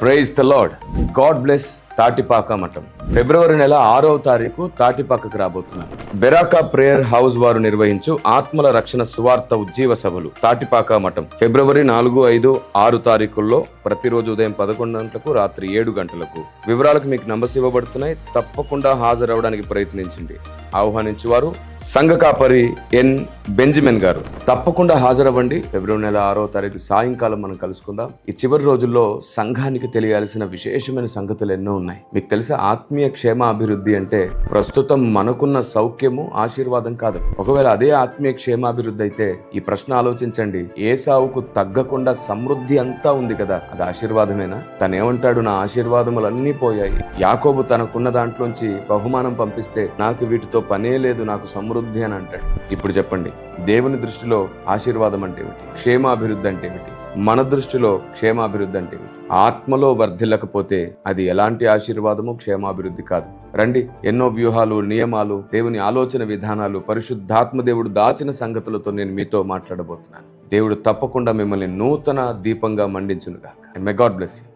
Praise the lord. God bless Tatipaka Matham. ఫిబ్రవరి నెల 6వ తారీఖు తాటిపాకకు రాబోతున్నారు. బెరాకా ప్రేయర్ హౌస్ వారు నిర్వహించు ఆత్మల రక్షణ సువార్త ఉజ్జీవ సభలు తాటిపాక మఠం ఫిబ్రవరి 4, 5, 6 తారీఖుల్లో ప్రతిరోజు ఉదయం 11 గంటలకు, రాత్రి 7 గంటలకు. వివరాలకు మీకు నంబర్స్ ఇవ్వబడుతున్నాయి. తప్పకుండా హాజరవడానికి ప్రయత్నించండి. ఆహ్వానించువారు సంఘ కాపరి ఎన్ బెంజమిన్ గారు. తప్పకుండా హాజరవ్వండి. ఫిబ్రవరి నెల 6వ తారీఖు సాయంకాలం మనం కలుసుకుందాం. ఈ చివరి రోజుల్లో సంఘానికి తెలియాల్సిన విశేషమైన సంగతులు ఎన్నో ఉన్నాయి. మీకు తెలుసా, ఆత్మీయ క్షేమాభివృద్ధి అంటే ప్రస్తుతం మనకున్న సౌఖ్యము ఆశీర్వాదం కాదు. ఒకవేళ అదే ఆత్మీయ క్షేమాభివృద్ధి అయితే ఈ ప్రశ్న ఆలోచించండి. ఏసావుకు తగ్గకుండా సమృద్ధి అంతా ఉంది కదా, అది ఆశీర్వాదమేనా? తనేమంటాడు, నా ఆశీర్వాదములన్నీ పోయాయి. యాకోబు తనకున్న దాంట్లోంచి బహుమానం పంపిస్తే నాకు వీటితో పనే లేదు, నాకు సమృద్ధి అని అంటాడు. ఇప్పుడు చెప్పండి, దేవుని దృష్టిలో ఆశీర్వాదం అంటే ఏమిటి? క్షేమాభివృద్ధి అంటే ఏమిటి? మన దృష్టిలో క్షేమాభివృద్ధి అంటే ఏమిటి? ఆత్మలో వర్ధిల్లకపోతే అది ఎలాంటి ఆశీర్వాదము, క్షేమాభివృద్ధి కాదు. రండి, ఎన్నో వ్యూహాలు, నియమాలు, దేవుని ఆలోచన విధానాలు, పరిశుద్ధాత్మ దేవుడు దాచిన సంగతులతో నేను మీతో మాట్లాడబోతున్నాను. దేవుడు తప్పకుండా మిమ్మల్ని నూతన దీపంగా మండించునుగాక. May God bless you.